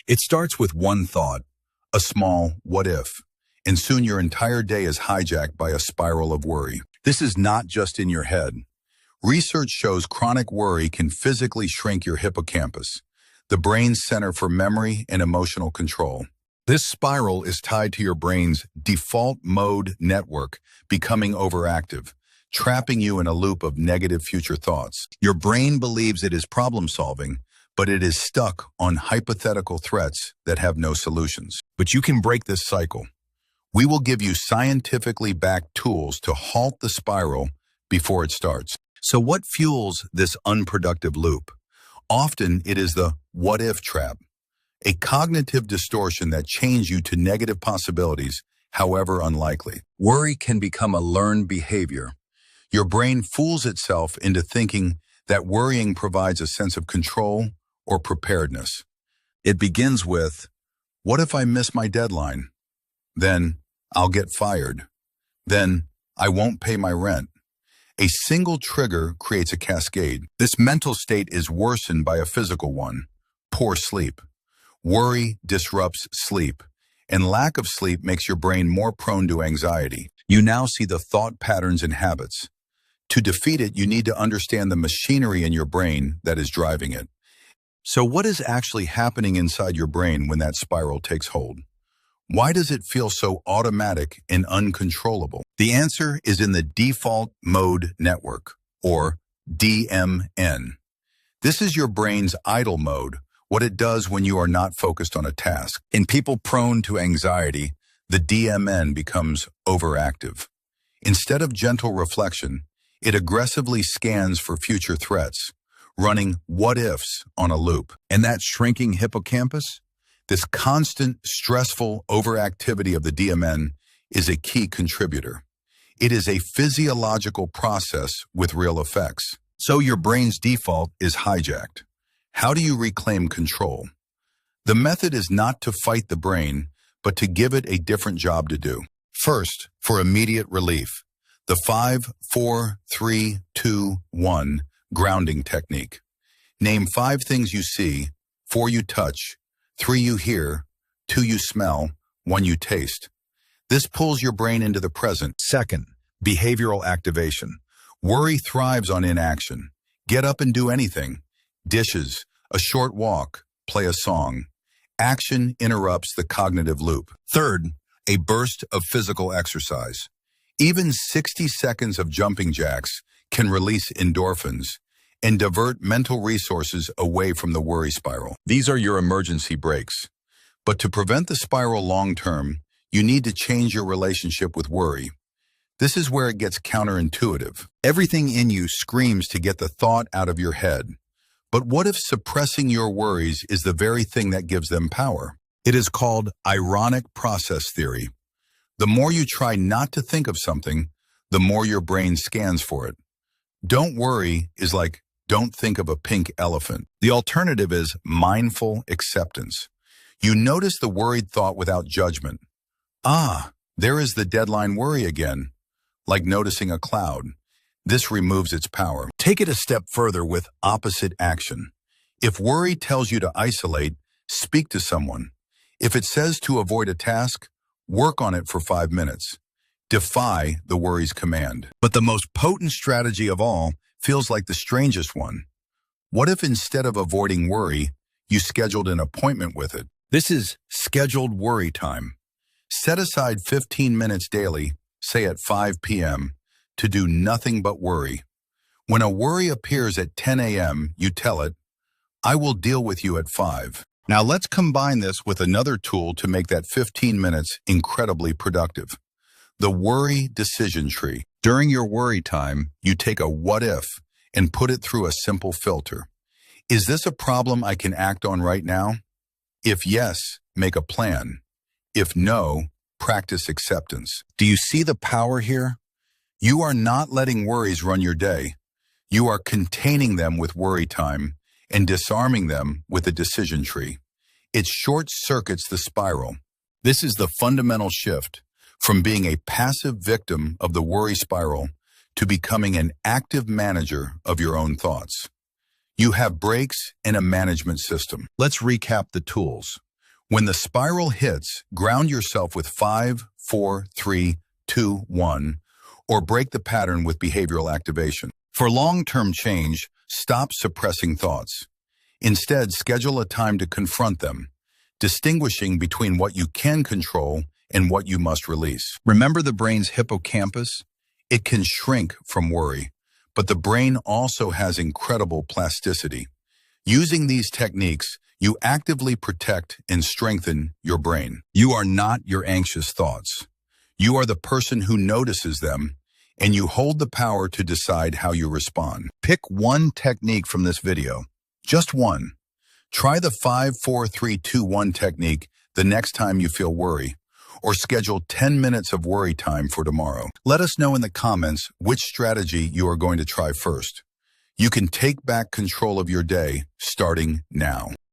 It starts with one thought, a small what if, and soon your entire day is hijacked by a spiral of worry. This is not just in your head. Research shows chronic worry can physically shrink your hippocampus, the brain's center for memory and emotional control. This spiral is tied to your brain's default mode network becoming overactive, trapping you in a loop of negative future thoughts. Your brain believes it is problem-solving, but it is stuck on hypothetical threats that have no solutions. But you can break this cycle. We will give you scientifically backed tools to halt the spiral before it starts. So what fuels this unproductive loop? Often it is the what-if trap, a cognitive distortion that chains you to negative possibilities, however unlikely. Worry can become a learned behavior. Your brain fools itself into thinking that worrying provides a sense of control or preparedness. It begins with, what if I miss my deadline? Then I'll get fired. Then I won't pay my rent. A single trigger creates a cascade. This mental state is worsened by a physical one, poor sleep. Worry disrupts sleep, and lack of sleep makes your brain more prone to anxiety. You now see the thought patterns and habits. To defeat it, you need to understand the machinery in your brain that is driving it. So what is actually happening inside your brain when that spiral takes hold? Why does it feel so automatic and uncontrollable? The answer is in the default mode network, or DMN. This is your brain's idle mode, what it does when you are not focused on a task. In people prone to anxiety, the DMN becomes overactive. Instead of gentle reflection, it aggressively scans for future threats, running what-ifs on a loop. And that shrinking hippocampus, this constant, stressful overactivity of the DMN, is a key contributor. It is a physiological process with real effects. So your brain's default is hijacked. How do you reclaim control? The method is not to fight the brain, but to give it a different job to do. First, for immediate relief, the 5, 4, 3, 2, 1 grounding technique. Name 5 things you see, 4 you touch, 3 you hear, 2 you smell, 1 you taste. This pulls your brain into the present. Second, behavioral activation. Worry thrives on inaction. Get up and do anything. Dishes, a short walk, play a song. Action interrupts the cognitive loop. Third, a burst of physical exercise. Even 60 seconds of jumping jacks can release endorphins and divert mental resources away from the worry spiral. These are your emergency brakes. But to prevent the spiral long-term, you need to change your relationship with worry. This is where it gets counterintuitive. Everything in you screams to get the thought out of your head. But what if suppressing your worries is the very thing that gives them power? It is called ironic process theory. The more you try not to think of something, the more your brain scans for it. Don't worry is like, don't think of a pink elephant. The alternative is mindful acceptance. You notice the worried thought without judgment. Ah, there is the deadline worry again. Like noticing a cloud. This removes its power. Take it a step further with opposite action. If worry tells you to isolate, speak to someone. If it says to avoid a task, work on it for 5 minutes. Defy the worry's command. But the most potent strategy of all feels like the strangest one. What if instead of avoiding worry, you scheduled an appointment with it? This is scheduled worry time. Set aside 15 minutes daily, say at 5 p.m., to do nothing but worry. When a worry appears at 10 a.m., you tell it, I will deal with you at 5. Now let's combine this with another tool to make that 15 minutes incredibly productive. The worry decision tree. During your worry time, you take a what if and put it through a simple filter. Is this a problem I can act on right now? If yes, make a plan. If no, practice acceptance. Do you see the power here? You are not letting worries run your day. You are containing them with worry time and disarming them with a decision tree. It short circuits the spiral. This is the fundamental shift from being a passive victim of the worry spiral to becoming an active manager of your own thoughts. You have brakes and a management system. Let's recap the tools. When the spiral hits, ground yourself with 5, 4, 3, 2, 1, or break the pattern with behavioral activation. For long-term change, stop suppressing thoughts. Instead, schedule a time to confront them, distinguishing between what you can control and what you must release. Remember the brain's hippocampus? It can shrink from worry, but the brain also has incredible plasticity. Using these techniques, you actively protect and strengthen your brain. You are not your anxious thoughts. You are the person who notices them, and you hold the power to decide how you respond. Pick one technique from this video, just one. Try the 5, 4, 3, 2, 1 technique the next time you feel worry, or schedule 10 minutes of worry time for tomorrow. Let us know in the comments which strategy you are going to try first. You can take back control of your day starting now.